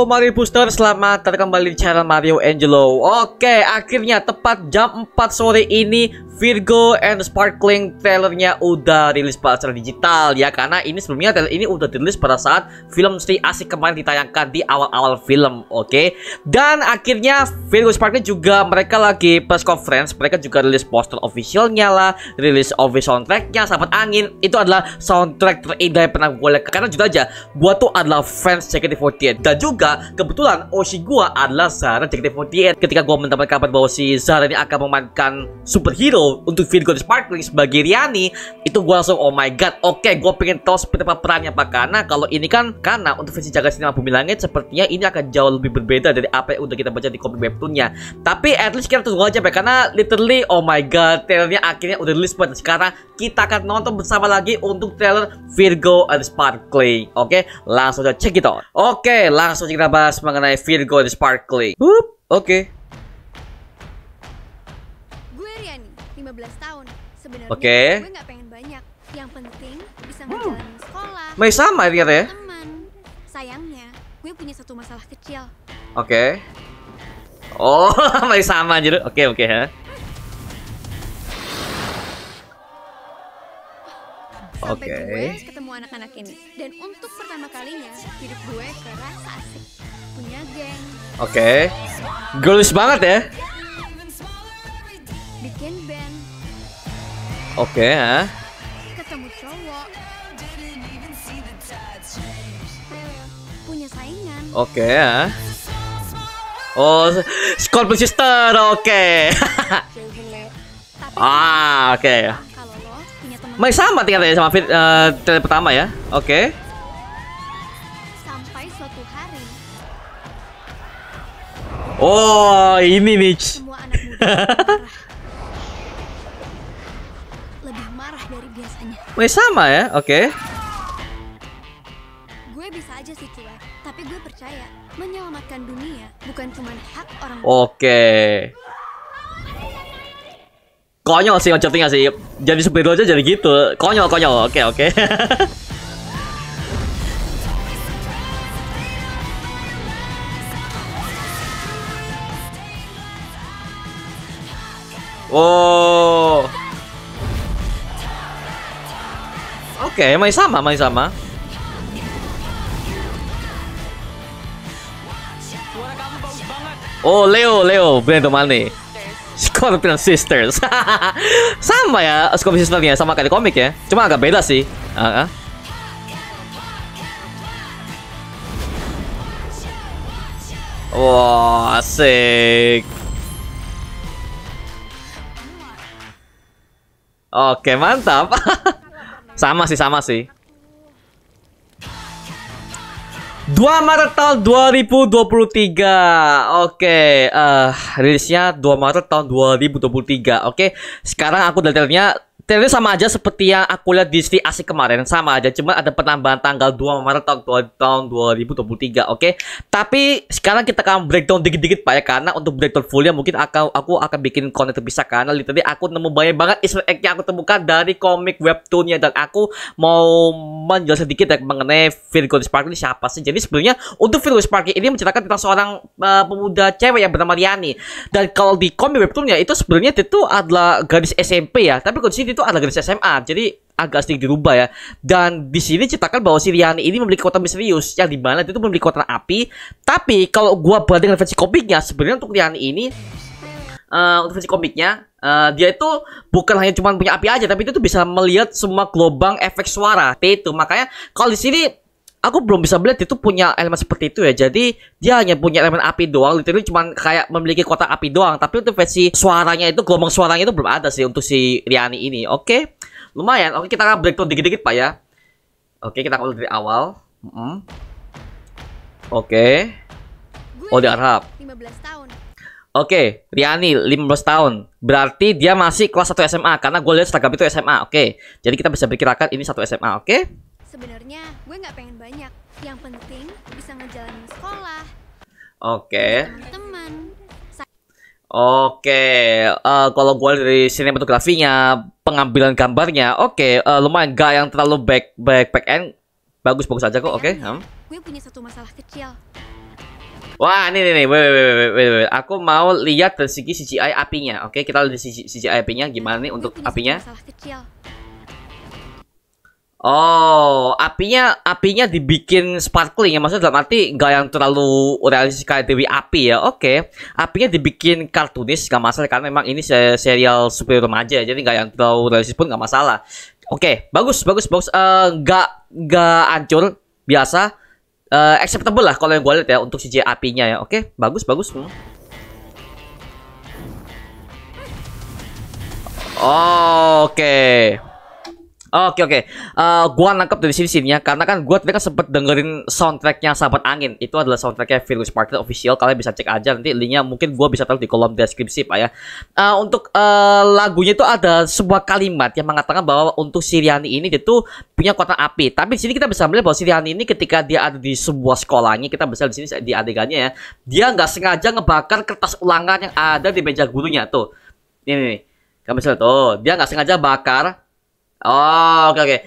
Mario Booster, selamat datang kembali di channel Mario Angelo. Oke, akhirnya tepat jam 4 sore ini Virgo and Sparkling trailernya udah rilis secara digital ya. Karena ini sebelumnya trailer ini udah dirilis pada saat film Sri Asik kemarin ditayangkan di awal-awal film. Oke, dan akhirnya Virgo Sparkling juga mereka lagi press conference. Mereka juga rilis poster officialnya lah, rilis official soundtracknya. Sahabat Angin itu adalah soundtrack terindah yang pernah gue lihat. Karena juga aja gue tuh adalah fans JKT48 dan juga kebetulan Oshi gue adalah Zara JKT48. Ketika gue mendapat kabar bahwa si Zara ini akan memainkan superhero untuk Virgo the Sparkling sebagai Riani, itu gue langsung oh my god, oke, gue pengen tahu seperti apa perannya Pak. Karena kalau ini kan, karena untuk versi Jaga Cinema Bumi Langit sepertinya ini akan jauh lebih berbeda dari apa yang udah kita baca di komik webtoonnya. Tapi at least kita tunggu aja Pak, karena literally oh my god, trailernya akhirnya udah rilis pada sekarang. Kita akan nonton bersama lagi untuk trailer Virgo and Sparkling. Oke, langsung aja check it out. Oke, langsung kita bahas mengenai Virgo and Sparkling. Oke. Gue Riani, 15 tahun. Sebenarnya Oke. gue nggak pengen banyak. Yang penting bisa ngejalanin sekolah. Masih sama ternyata ya. Teman. Sayangnya, gue punya satu masalah kecil. Oke. Oh, masih sama aja. Oke, ya. Sampai Oke. gue ketemu anak-anak ini. Dan untuk pertama kalinya, hidup gue kerasa asik. Punya geng. Oke. Girlish banget ya. Bikin band. Oke, ya. Ketemu cowok. Punya saingan. Oke, ya. Oh, Scorpion Sister. Oke. Tapi Oke. kalau lo punya teman Masih sama ternyata ya sama trailer pertama ya. Oke. sampai suatu hari, Oh, ini nih. semua anak muda marah. Lebih marah dari biasanya. Masih sama ya. Oke. Gue bisa aja sih cuek, tapi gue percaya menyelamatkan dunia bukan cuma hak orang. Oke. Konyol sih konsepnya sih. Jadi superhero aja jadi gitu. Konyol. Oke. Oh. Oke, masih sama. Oh, Leo, Brando Mane. Scorpion Sisters. Sama ya, Scorpion Sisternya sama kayak di komik ya. Cuma agak beda sih. Wah, asik. Oke, mantap. Sama sih. 2 Maret tahun 2023. Oke, rilisnya 2 Maret tahun 2023. Oke, sekarang aku detailnya sama aja seperti yang aku lihat di Sri Asik kemarin, sama aja, cuma ada penambahan tanggal 2 Maret tahun 2023. Oke, tapi sekarang kita akan breakdown dikit-dikit Pak ya, karena untuk breakdown fullnya mungkin aku akan bikin konten terpisah, karena literally aku nemu banyak banget Easter egg yang aku temukan dari komik webtoonnya, dan aku mau menjelaskan sedikit ya mengenai Virgo the Sparkling siapa sih. Jadi sebenarnya untuk Virgo the Sparkling ini menceritakan tentang seorang pemuda cewek yang bernama Riani, dan kalau di komik webtoonnya itu sebenarnya itu adalah gadis SMP ya, tapi kondisi itu adalah gadis SMA, jadi agak sedikit dirubah ya. Dan di sini ceritakan bahwa si Riani ini memiliki kekuatan misterius yang dimana itu memiliki kekuatan api. Tapi kalau gua bandingkan versi komiknya, sebenarnya untuk Riani ini untuk versi komiknya dia itu bukan hanya cuma punya api aja, tapi itu tuh bisa melihat semua gelombang efek suara. Itu makanya kalau di sini aku belum bisa melihat itu punya elemen seperti itu ya. Jadi dia hanya punya elemen api doang, literally cuma kayak memiliki kotak api doang. Tapi untuk versi suaranya itu, gelombang suaranya itu belum ada sih untuk si Riani ini. Oke, lumayan. Oke, kita akan breakdown dikit-dikit Pak ya. Oke, kita akan dari awal. Oke. Oh, di Arab. 15 tahun. Oke, Riani 15 tahun. Berarti dia masih kelas 1 SMA, karena gue lihat seragam itu SMA. Oke, jadi kita bisa perkirakan ini 1 SMA. Oke. Sebenarnya gue nggak pengen banyak. Yang penting bisa ngejalanin sekolah. Oke. Teman-teman. Oke, kalau gue dari sinematografinya, pengambilan gambarnya, oke, lumayan gak yang terlalu back end, bagus aja kok. Oke. Gue punya satu masalah kecil. Wah, nih. Wait. Aku mau lihat dari segi CGI apinya. Oke, kita lihat dari segi CGI apinya gimana nih untuk apinya. Oh, apinya dibikin sparkling ya, maksudnya dalam arti nggak yang terlalu realistis kayak Dewi Api ya. Oke, apinya dibikin kartunis nggak masalah karena memang ini serial superhero remaja, jadi nggak yang terlalu realistis pun nggak masalah. Oke, bagus. Nggak hancur, biasa, acceptable lah kalau yang gue lihat ya untuk CGI apinya ya. Oke, bagus. Oke. Gua nangkep dari sini-sininya karena kan gua tadi kan sempet dengerin soundtracknya Sahabat Angin. Itu adalah soundtracknya Virgus Sparkle official. Kalian bisa cek aja nanti linknya, mungkin gua bisa taruh di kolom deskripsi Pak ya. Untuk lagunya itu ada sebuah kalimat yang mengatakan bahwa untuk Siriani ini dia tuh punya kekuatan api. Tapi di sini kita bisa melihat bahwa Siriani ini ketika dia ada di sebuah sekolahnya, kita bisa di sini di adegannya ya, dia nggak sengaja ngebakar kertas ulangan yang ada di meja gurunya tuh. Ini nih. Kamu bisa lihat tuh, dia nggak sengaja bakar. Oh, oke.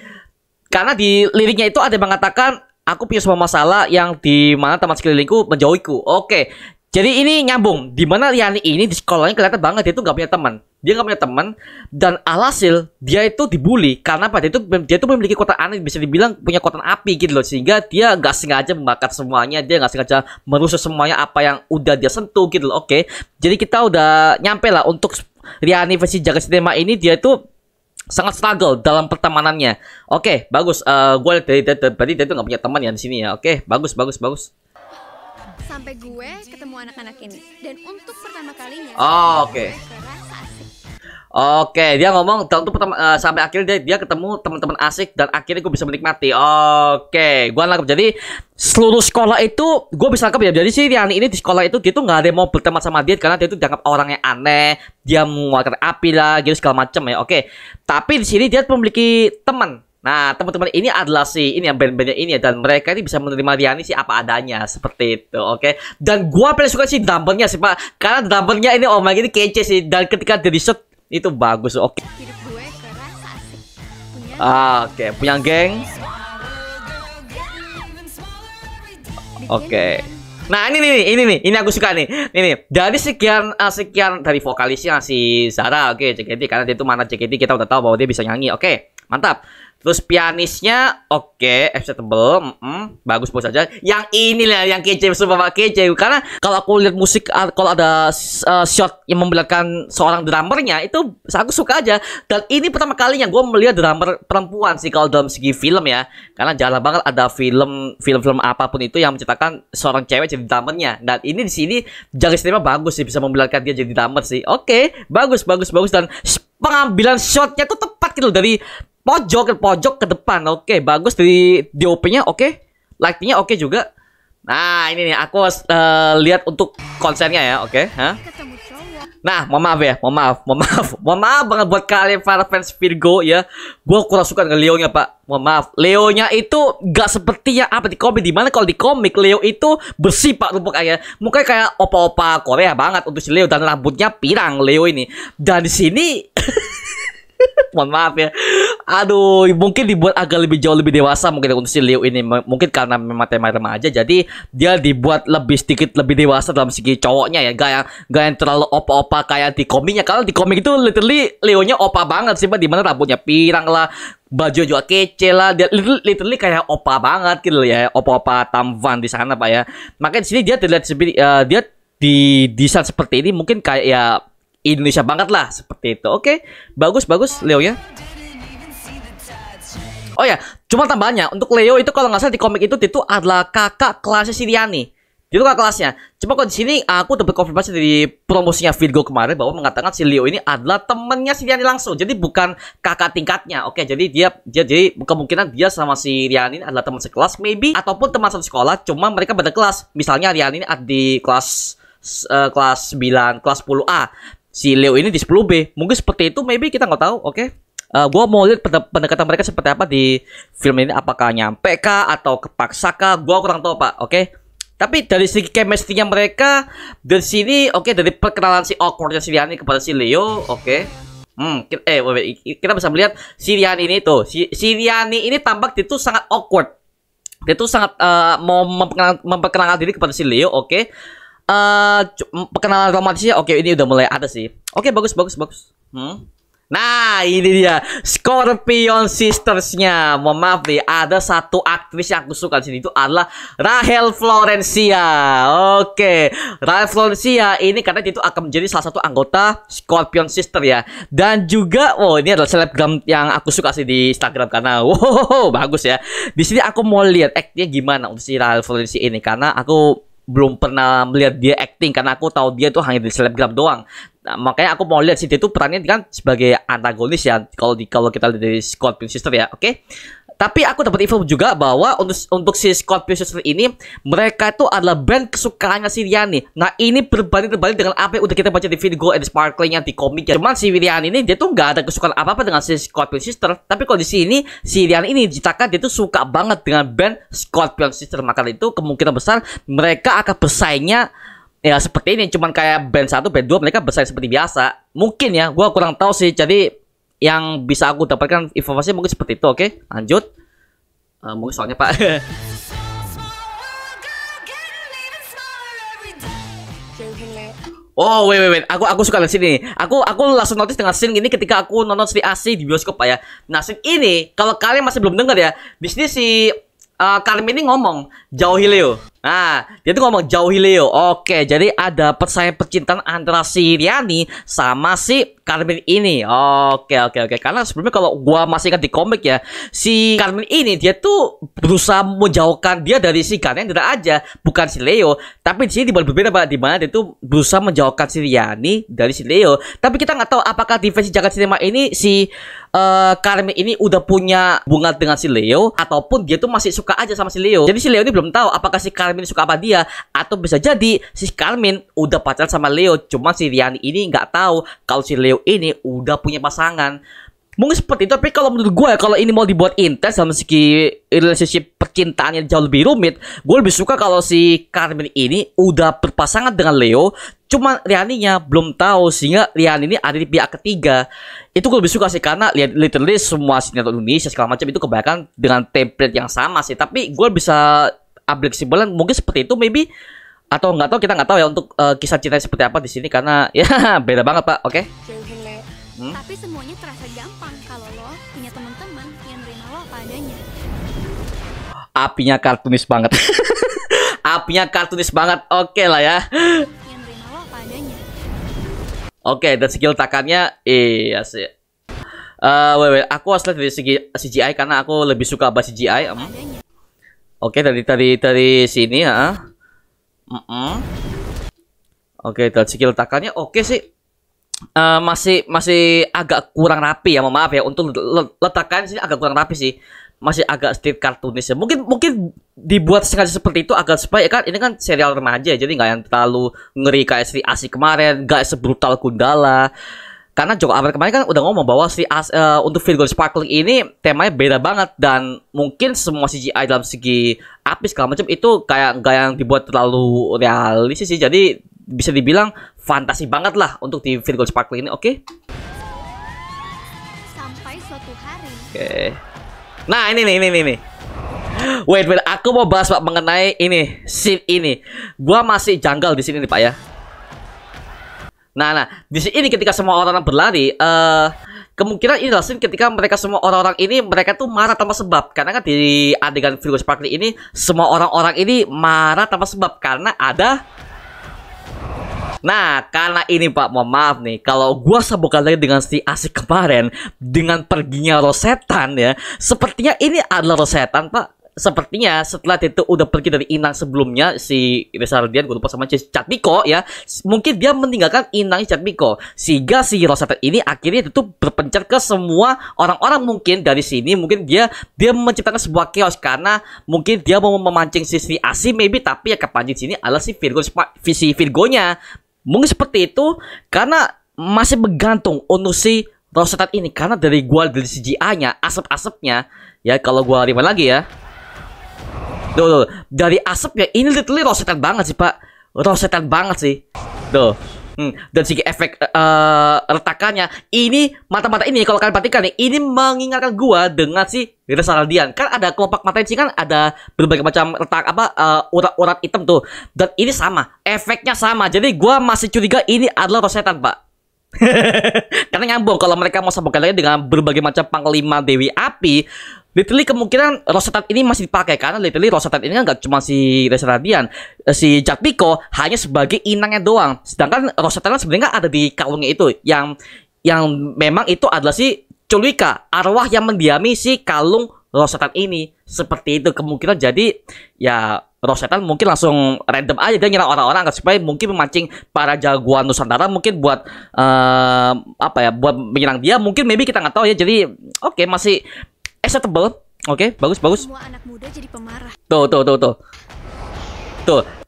Karena di liriknya itu ada yang mengatakan aku punya semua masalah yang di mana teman sekelilingku menjauhiku. Oke. Jadi ini nyambung. Di mana Riani ini di sekolahnya kelihatan banget dia tuh nggak punya teman. Dia nggak punya teman dan alhasil dia itu dibully karena apa? Dia tuh memiliki kekuatan aneh, bisa dibilang punya kekuatan api gitu loh, sehingga dia nggak sengaja membakar semuanya, dia nggak sengaja merusak semuanya apa yang udah dia sentuh gitu loh. Oke. Jadi kita udah nyampe lah untuk Riani versi Jagat Cinema ini, dia itu sangat struggle dalam pertemanannya. Oke, bagus. Gue lihat tadi dia tuh nggak punya teman ya di sini ya. Oke, bagus. Sampai gue ketemu anak-anak ini dan untuk pertama kalinya. Oke. Oke, dia ngomong untuk pertama sampai akhirnya dia ketemu teman-teman asik dan akhirnya gue bisa menikmati. Oke, gue nangkep. Jadi seluruh sekolah itu gue bisa nangkep ya. Jadi si Riani ini di sekolah itu dia tuh nggak ada yang mau berteman sama dia karena dia tuh dianggap orang yang aneh, dia mengeluarkan api lah, gitu segala macam ya. Oke, tapi di sini dia memiliki teman. Nah, teman-teman ini adalah ini yang band-bandnya ini ya, dan mereka ini bisa menerima Riani sih apa adanya seperti itu. Oke, dan gue paling suka sih drummernya sih Pak, karena drummernya ini oh my god ini kece sih, dan ketika di shot itu bagus. Oke. Oke, punya geng. Oke. Nah, ini aku suka nih. Ini dari sekian dari vokalisnya si Zara, oke, JKT, karena dia itu mana JKT kita udah tahu bahwa dia bisa nyanyi. Oke, mantap. Terus pianisnya oke, acceptable, bagus aja. Yang ini lah yang kece, super kece. Karena kalau aku lihat musik, kalau ada shot yang memperlihatkan seorang drummernya, itu aku suka aja. Dan ini pertama kalinya gue melihat drummer perempuan sih kalau dalam segi film ya. Karena jarang banget ada film apapun itu yang menceritakan seorang cewek jadi drummernya. Dan ini di sini Jagat Cinema bagus sih, bisa memperlihatkan dia jadi drummer sih. Oke, bagus, dan pengambilan shotnya tuh tepat gitu dari pojok ke depan. Oke, bagus dari DOP-nya. Oke, lighting-nya oke juga. Nah, ini nih aku lihat untuk konsernya ya. Oke, Nah, mohon maaf banget buat kalian para fans Virgo ya. Gue kurang suka dengan Leo-nya Pak. Mohon maaf. Leo-nya itu gak seperti yang apa di komik. Dimana kalau di komik Leo itu bersih Pak, mukanya kayak opa-opa Korea banget untuk si Leo, dan rambutnya pirang Leo ini. Dan di sini mohon maaf ya. Aduh, mungkin dibuat agak jauh lebih dewasa mungkin untuk si Leo ini. Mungkin karena memang tema remaja, jadi dia dibuat sedikit lebih dewasa dalam segi cowoknya ya. Gak yang terlalu opa-opa kayak di komiknya. Kalau di komik itu literally Leonya opa banget sih Pak. Dimana rambutnya pirang lah, baju juga kece lah. Dia literally kayak opa banget gitu ya. Opa-opa tampan di sana Pak ya. Makanya di sini dia terlihat dia di desain seperti ini mungkin kayak ya Indonesia banget lah seperti itu. Oke, bagus Leo ya. Oh ya, cuma tambahannya untuk Leo itu kalau nggak salah di komik itu adalah kakak kelasnya si Riani. Itu kakak kelasnya. Cuma kalau di sini aku dapat konfirmasi dari promosinya Virgo kemarin bahwa mengatakan si Leo ini adalah temennya si Riani langsung. Jadi bukan kakak tingkatnya. Oke, jadi dia jadi kemungkinan dia sama si Riani ini adalah teman sekelas maybe, ataupun teman satu sekolah, cuma mereka beda kelas. Misalnya Riani ini ada di kelas 9, kelas 10A. Si Leo ini di 10B. Mungkin seperti itu, maybe kita nggak tahu. Oke. Gue mau lihat pendekatan mereka seperti apa di film ini. Apakah nyampe kah atau kepaksa kah? Gue kurang tahu Pak. Oke. Tapi dari segi chemistry-nya mereka dari sini, oke, dari perkenalan si awkwardnya si Riani kepada si Leo, oke. Kita bisa melihat si Riani ini tuh. Si Riani ini tampak itu sangat awkward. Dia tuh sangat mau memperkenalkan diri kepada si Leo, oke. Perkenalan romantisnya, oke, ini udah mulai ada sih. Oke, bagus. Nah, ini dia Scorpion Sisters-nya. Mohon maaf nih, ada satu aktris yang aku suka di sini, itu adalah Rachel Florencia. Oke, Rachel Florencia ini karena dia itu akan menjadi salah satu anggota Scorpion Sister ya. Dan juga, ini adalah selebgram yang aku suka sih di Instagram karena bagus ya. Di sini aku mau lihat actingnya gimana untuk si Rachel Florencia ini karena aku belum pernah melihat dia acting karena aku tahu dia tuh hanya di selebgram doang. Nah, makanya aku mau lihat sih dia tuh perannya kan sebagai antagonis ya kalau kita lihat dari Scorpion Sister ya, oke? Tapi aku dapat info juga bahwa untuk si Scorpion Sister ini mereka itu adalah band kesukaannya si Riani. Nah, ini berbanding terbalik dengan apa yang udah kita baca di Virgo and Sparkling yang di komik ya. Cuman si Riani ini dia tuh nggak ada kesukaan apa-apa dengan si Scorpion Sister. Tapi kalau di sini si Riani ini diceritakan dia tuh suka banget dengan band Scorpion Sister. Maka itu kemungkinan besar mereka akan bersaingnya ya seperti ini. Cuman kayak band 1, band 2 mereka bersaing seperti biasa. Mungkin ya, gua kurang tahu sih. Jadi yang bisa aku dapatkan informasi mungkin seperti itu, oke? Lanjut. Mungkin soalnya Pak. Oh, wait. Aku suka lihat sini. Aku langsung notice dengan scene ini ketika aku nonton Sri Asih di bioskop Pak ya. Nah, scene ini kalau kalian masih belum dengar ya, di sini si Carmen ini ngomong jauhi Leo. Nah, dia tuh ngomong jauhi Leo. Oke, jadi ada persaingan percintaan antara si Riani sama si Carmen ini. Oke. Karena sebelumnya kalau gua masih ingat di komik ya, si Carmen ini dia tuh berusaha menjauhkan dia dari si Ganondorf aja, bukan si Leo. Tapi di sini berbeda Pak, di mana dia tuh berusaha menjauhkan si Riani dari si Leo. Tapi kita nggak tahu apakah di versi jagat sinema ini si Carmen ini udah punya hubungan dengan si Leo ataupun dia tuh masih suka aja sama si Leo. Jadi si Leo ini belum tahu apakah si Carmen suka apa dia, atau bisa jadi si Carmen udah pacaran sama Leo, cuma si Riani ini nggak tahu kalau si Leo ini udah punya pasangan. Mungkin seperti itu, tapi kalau menurut gue ya, kalau ini mau dibuat intens dalam segi relationship percintaannya jauh lebih rumit, gue lebih suka kalau si Carmen ini udah berpasangan dengan Leo, cuma Rianinya belum tahu, sehingga Riani ini ada di pihak ketiga. Itu gue lebih suka sih, karena literally semua sinetron Indonesia segala macam itu kebanyakan dengan template yang sama sih. Tapi gue bisa ambil kesimpulan mungkin seperti itu maybe, atau nggak tahu, kita nggak tahu ya untuk kisah cinta seperti apa di sini karena ya beda banget Pak, oke? Tapi semuanya terasa gampang kalau lo punya teman-teman yang nerima lo apa adanya. Apinya kartunis banget. Apinya kartunis banget, oke lah ya. Yang nerima lo apa adanya. Oke, dan skill takannya iya sih. Wait, aku harus lihat dari segi CGI karena aku lebih suka bahas CGI. Oke, dari sini ya. Oke, dan skill takannya oke sih. Masih agak kurang rapi ya, mohon maaf ya. Untuk letakkan sini agak kurang rapi sih. Masih agak sedikit kartunis ya. Mungkin dibuat sengaja seperti itu agar supaya kan ini kan serial remaja jadi nggak yang terlalu ngeri kayak Sri Asih kemarin, nggak sebrutal Gundala. Karena Joko Anwar kemarin kan udah ngomong bahwa untuk Virgo Sparkling ini temanya beda banget, dan mungkin semua CGI dalam segi api segala macam itu kayak nggak yang dibuat terlalu realistis sih. Jadi bisa dibilang fantasi banget lah untuk di Virgo Sparkling ini, oke? Sampai suatu hari. Oke. Nah, ini nih. Wait, aku mau bahas Pak mengenai ini, scene ini. Gua masih janggal di sini nih Pak ya. Nah, di sini ketika semua orang berlari, kemungkinan ini adalah scene ketika mereka semua orang-orang ini mereka tuh marah tanpa sebab. Karena kan di adegan Virgo Sparkling ini semua orang-orang ini marah tanpa sebab karena ada. Nah, karena ini Pak, mohon maaf nih, kalau gua sambungkan lagi dengan si Asik kemarin dengan perginya Rosetan ya, sepertinya ini adalah Rosetan Pak. Sepertinya setelah itu udah pergi dari Inang sebelumnya, si Resardian, gue lupa sama Catmiko ya, mungkin dia meninggalkan Inang Catmiko, sehingga si Rosetan ini akhirnya itu berpencar ke semua orang-orang. Mungkin dari sini mungkin dia menciptakan sebuah chaos karena mungkin dia mau memancing si Asih maybe, tapi yang kepancing sini adalah si Virgonya. Mungkin seperti itu karena masih bergantung untuk si Rosetan ini, karena dari CGI-nya, asap-asapnya ya, kalau gua rewind lagi ya. Tuh, dari asapnya ini literally Rosetan banget sih Pak. Rosetan banget sih. Tuh. Dan segi efek retakannya, ini mata-mata ini kalau kalian perhatikan nih, ini mengingatkan gua dengan si Reza Radian. Kan ada kelopak mata ini kan ada berbagai macam retak urat-urat hitam tuh. Dan ini sama, efeknya sama. Jadi gua masih curiga ini adalah rosetan, Pak. Karena nyambung kalau mereka mau sambungkan lagi dengan berbagai macam panglima Dewi Api. Literally kemungkinan rosetan ini masih dipakai karena literally rosetan ini kan nggak cuma si Reza Radian, si Jack Pico hanya sebagai inangnya doang. Sedangkan rosetan sebenarnya ada di kalungnya itu yang memang itu adalah si Chulwika, arwah yang mendiami si kalung rosetan ini. Seperti itu kemungkinan. Jadi ya rosetan mungkin langsung random aja dia nyerang orang-orang supaya mungkin memancing para jagoan Nusantara mungkin buat buat menyerang dia. Mungkin maybe kita nggak tahu ya. Jadi oke, masih acceptable. Oke, bagus. Semua anak muda jadi pemarah. Tuh,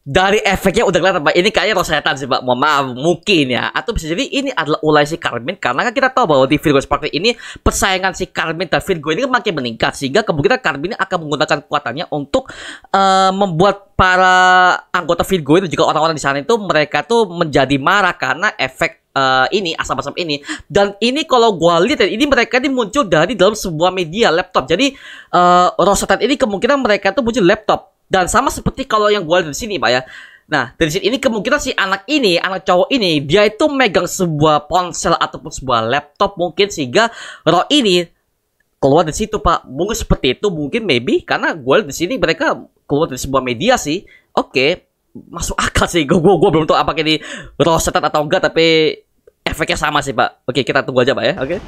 dari efeknya udah kelihatan, Pak. Ini kayaknya rosetan sih, Pak. Mohon maaf, mungkin ya. Atau bisa jadi ini adalah ulai si Carmine. Karena kan kita tahu bahwa di Virgo seperti ini, persaingan si Carmine dan Virgo ini kan makin meningkat. Sehingga kemungkinan Carmine akan menggunakan kekuatannya untuk membuat para anggota Virgo itu, juga orang-orang di sana itu, mereka tuh menjadi marah karena efek ini asam-asam ini. Dan ini kalau gua lihat ini mereka ini muncul dari dalam sebuah media laptop. Jadi rosetan ini kemungkinan mereka tuh muncul laptop. Dan sama seperti kalau yang gua lihat di sini, Pak ya. Nah, dari sini ini kemungkinan si anak cowok ini dia itu megang sebuah ponsel ataupun sebuah laptop mungkin, sehingga roh ini keluar dari situ, Pak. Mungkin seperti itu, mungkin maybe karena gua lihat di sini mereka keluar dari sebuah media sih. Oke, masuk akal sih. Gua belum tahu apakah ini rosetan atau enggak, tapi efeknya sama sih, Pak. Oke, kita tunggu aja, Pak ya. Oke.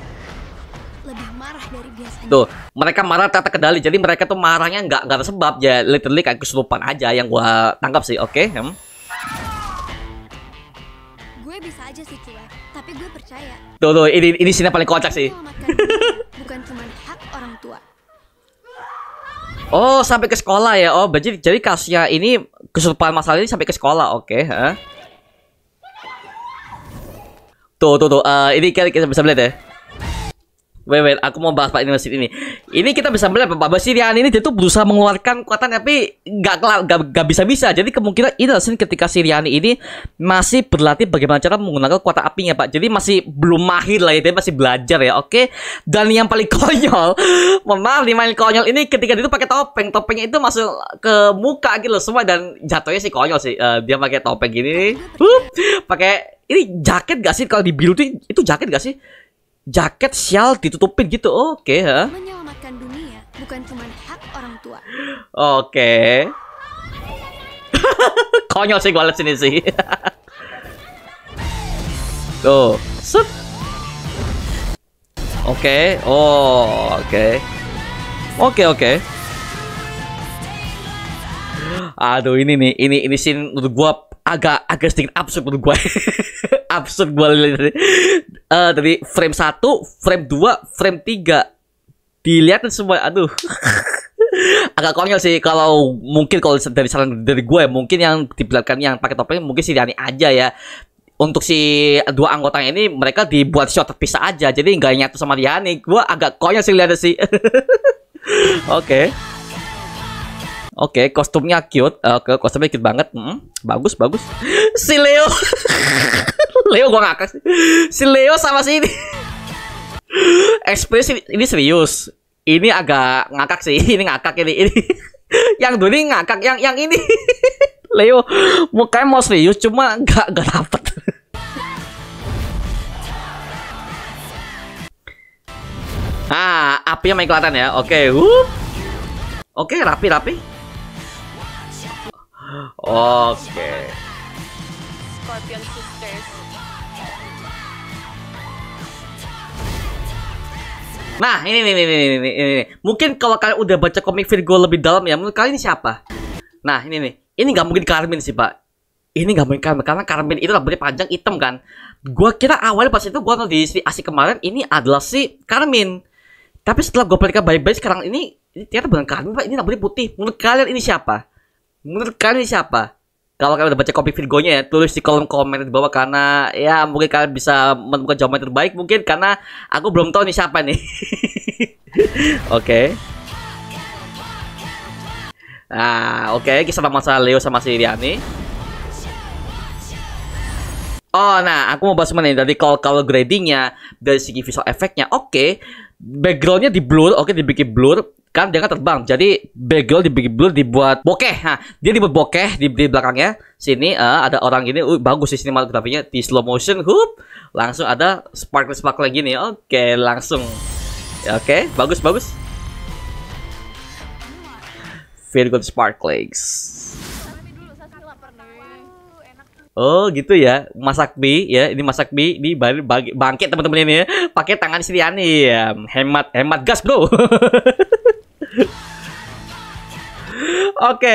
Lebih marah dari biasanya. Tuh, mereka marah tak terkendali. Jadi mereka tuh marahnya nggak ada sebab, ya literally kayak kesurupan aja yang gua tangkap sih. Oke. Gue bisa aja sih cuek, tapi gue percaya. Tuh, ini scene paling kocak sih. Menyelamatkan diri bukan cuma hak orang tua. Oh, sampai ke sekolah ya. Oh, jadi kasusnya ini kesurupan masalah ini sampai ke sekolah. Oke, Tuh, ini kita bisa melihat ya. Wait, aku mau bahas Pak University ini. Ini kita bisa melihat Pak Basirian ini dia tuh berusaha mengeluarkan kekuatan tapi nggak bisa. Jadi kemungkinan ini adalah scene ketika Siriani ini masih berlatih bagaimana cara menggunakan kekuatan apinya, Pak. Jadi masih belum mahir lah, dia masih belajar ya. Oke. Dan yang paling konyol, mohon maaf nih, main konyol ini ketika dia tuh pakai topengnya itu masuk ke muka gitu loh semua, dan jatuhnya sih konyol sih. Dia pakai topeng gini, pakai ini jaket gak sih kalau di biru tuh, itu jaket gak sih? Jaket sial ditutupin gitu. Oke, Menyelamatkan dunia bukan cuma hak orang tua. Oke. Konyol sih gue liat sini sih. Tuh, set. Oke. Oh, oke. Aduh, ini scene menurut gua agak sedikit absurd menurut gua. Absurd gua lihat dari frame 1, frame 2, frame 3 dilihatin semua. Aduh. Agak konyol sih. Kalau dari saran dari gue ya, mungkin yang diperlihatkan yang pakai topeng mungkin si Dani aja ya. Untuk si dua anggotanya ini mereka dibuat shot terpisah aja, jadi nggak nyatu sama Diani. Gue agak konyol sih lihatnya sih. Oke, kostumnya cute. Kostumnya cute banget. Bagus. Si Leo. Leo gua ngakak sih. Si Leo sama si ini. Ekspresi ini serius. Ini agak ngakak sih. Ini ngakak ini. Yang dulu ini ngakak, yang ini. Leo mukanya mau serius cuma nggak dapet. Apinya main kelihatan ya. Oke. Oke, rapi. Oke. Scorpion Sisters. Nah, ini. Mungkin kalau kalian udah baca komik Virgo lebih dalam ya, menurut kalian ini siapa? Nah, ini nih. Ini nggak mungkin Carmine sih, Pak. Ini nggak mungkin Carmine karena Carmine itu rambutnya panjang hitam kan. Gua kira awalnya pas itu gua nonton di Asik kemarin ini adalah si Carmine. Tapi setelah gua perhatikan baik-baik sekarang ini ternyata bukan Carmine, Pak. Ini rambutnya putih. Menurut kalian ini siapa? Kalau kalian udah baca komik Virgonya ya, tulis di kolom komen di bawah, karena ya mungkin kalian bisa menemukan jawaban terbaik mungkin, karena aku belum tahu nih siapa nih. Oke. Nah, oke, kisah masalah Leo sama si Riani. Oh, nah, aku mau bahas mana nih? Dari kalau gradingnya, dari segi visual efeknya, oke. Backgroundnya di blur, oke, dibikin blur. Kan dia kan terbang, jadi background dibikin blur, dibuat bokeh. Nah, dia dibuat bokeh di belakangnya. Sini ada orang gini, bagus sih sinematografinya di slow motion, langsung ada sparkle gini. Oke, langsung. Ya, oke, bagus. Very good sparklings. Oh gitu ya, masak mie ya, ini masak mie, ini bangkit teman-teman ini ya, pakai tangan sendirian nih, ya. hemat gas bro. Oke,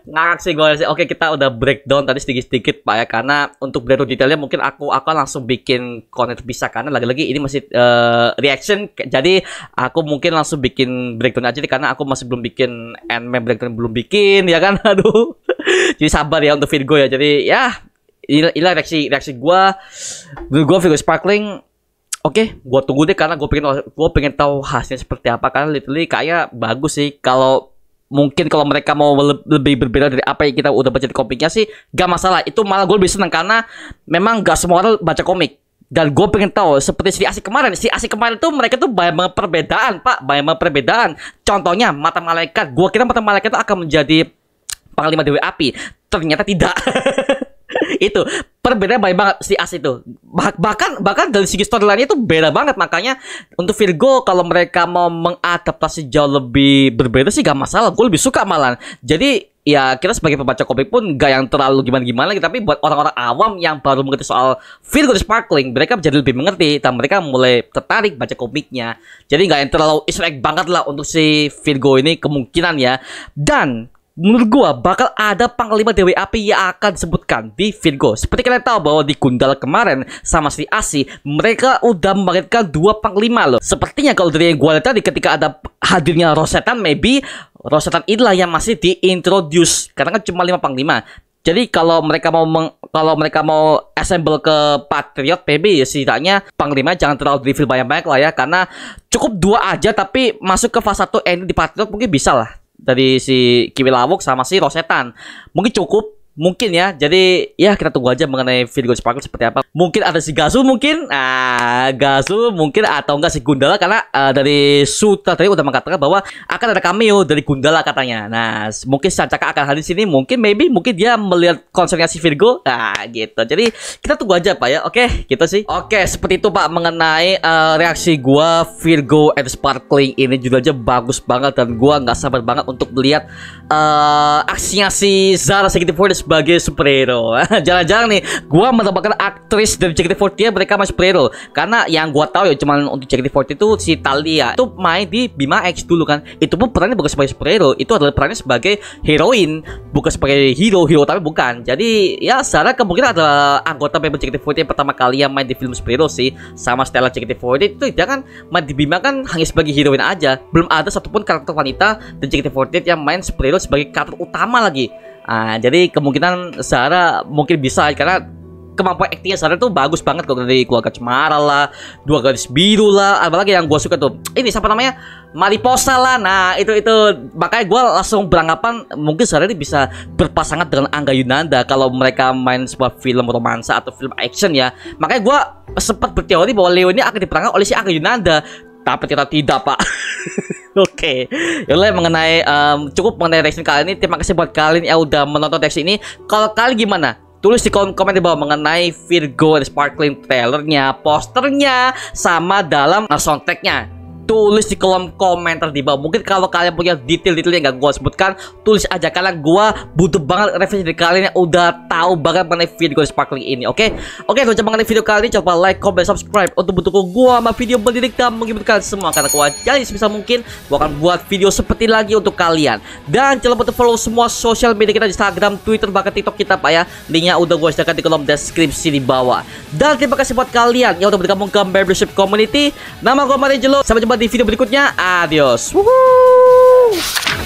ngakak sih gue sih. Oke, kita udah breakdown tadi sedikit-sedikit Pak ya, karena untuk breakdown detailnya mungkin aku akan langsung bikin konten bisa, karena lagi-lagi ini masih reaction, jadi aku mungkin langsung bikin breakdown aja nih, karena aku masih belum bikin anime breakdown, belum bikin ya kan, aduh. Jadi sabar ya untuk Virgo ya, jadi ya ini reaksi gua Virgo Sparkling. Oke, gua tunggu deh, karena gua pengen tahu hasilnya seperti apa, karena literally kayak bagus sih. Kalau mungkin kalau mereka mau lebih berbeda dari apa yang kita udah baca di komiknya sih gak masalah. Itu malah gue lebih seneng, karena memang gak semua orang baca komik. Dan gue pengen tahu seperti si Asik kemarin tuh mereka tuh banyak banget perbedaan Pak, banyak banget perbedaan. Contohnya mata malaikat, gue kira mata malaikat itu akan menjadi panglima Dewi Api, ternyata tidak. Itu perbedaan banyak banget si As itu, bahkan dari segi storyline itu beda banget. Makanya untuk Virgo kalau mereka mau mengadaptasi jauh lebih berbeda sih gak masalah, gue lebih suka malah. Jadi ya kita sebagai pembaca komik pun gak yang terlalu gimana-gimana lagi, tapi buat orang-orang awam yang baru mengerti soal Virgo Sparkling, mereka jadi lebih mengerti dan mereka mulai tertarik baca komiknya. Jadi gak yang terlalu easter egg banget lah untuk si Virgo ini kemungkinan ya. Dan menurut gua bakal ada panglima Dewi Api yang akan disebutkan di Virgo. Seperti kalian tahu bahwa di Gundala kemarin sama si Asi, mereka udah membangkitkan 2 panglima loh. Sepertinya kalau dari yang gua lihat tadi, ketika ada hadirnya Rosetan, maybe Rosetan inilah yang masih diintroduce, karena kan cuma 5 panglima. Jadi kalau mereka mau assemble ke Patriot, maybe ya setidaknya panglima jangan terlalu reveal banyak-banyak lah ya, karena cukup 2 aja, tapi masuk ke fase 1 ending di Patriot mungkin bisa lah. Dari si Kiwi Lawok sama si Rosetan mungkin cukup, mungkin ya. Jadi ya kita tunggu aja mengenai Virgo Sparkle seperti apa. Mungkin ada si Gasu mungkin, atau enggak si Gundala, karena dari Sutra tadi udah mengatakan bahwa akan ada cameo dari Gundala katanya. Nah mungkin Sancaka akan hadir di sini, mungkin dia melihat konsernya si Virgo, gitu. Jadi kita tunggu aja Pak ya. Oke, gitu sih. Oke, seperti itu Pak mengenai reaksi gua Virgo and Sparkling ini. Judulnya bagus banget dan gua nggak sabar banget untuk melihat aksinya si Zara JKT48 sebagai superhero. Jangan-jangan nih gua mendapatkan aktris dari JKT48 mereka masih superhero, karena yang gua tahu ya cuman untuk JKT48 itu si Thalia itu main di Bima X dulu kan. Itu pun perannya bukan sebagai superhero, itu adalah perannya sebagai heroin, bukan sebagai hero tapi bukan. Jadi ya Zara kemungkinan adalah anggota member JKT48 yang pertama kali yang main di film superhero sih. Sama Stella JKT48 itu dia kan main di Bima kan hanya sebagai heroin aja, belum ada satupun karakter wanita dan JKT48 yang main superhero sebagai karakter utama lagi. Jadi kemungkinan Zara mungkin bisa, karena kemampuan aktingnya Zara tuh bagus banget kok, dari keluarga Cemara lah, 2 Gadis Biru lah, apalagi yang gue suka tuh ini siapa namanya, Mariposa lah. Nah itu makanya gue langsung beranggapan mungkin Zara ini bisa berpasangan dengan Angga Yunanda kalau mereka main sebuah film romansa atau film action ya. Makanya gue sempat berteori bahwa Leo ini akan diperankan oleh si Angga Yunanda, tapi ternyata tidak Pak. Oke, yaudah mengenai cukup mengenai reaction kali ini. Terima kasih buat kalian yang udah menonton reaksi ini. Kalau kalian gimana? Tulis di kolom komen di bawah mengenai Virgo Sparkling trailernya, posternya, sama dalam soundtracknya. Tulis di kolom komentar di bawah. Mungkin kalau kalian punya detail-detail yang gak gue sebutkan, tulis aja, karena gue butuh banget referensi dari kalian yang udah tahu banget mengenai Virgo Sparkling ini. Oke, kalau coba mengenai video kali ini, coba like, comment, subscribe untuk mendukung gue sama video mendidik dan menghibur kalian semua. Karena gue jadi sebisa mungkin gue akan buat video seperti lagi untuk kalian. Dan jangan lupa follow semua sosial media kita di Instagram, Twitter, bahkan TikTok kita Pak ya. Linknya udah gue sediakan di kolom deskripsi di bawah. Dan terima kasih buat kalian yang udah bergabung ke membership community. Nama gue Marangelo. Sampai jumpa di video berikutnya. Adios. Woohoo!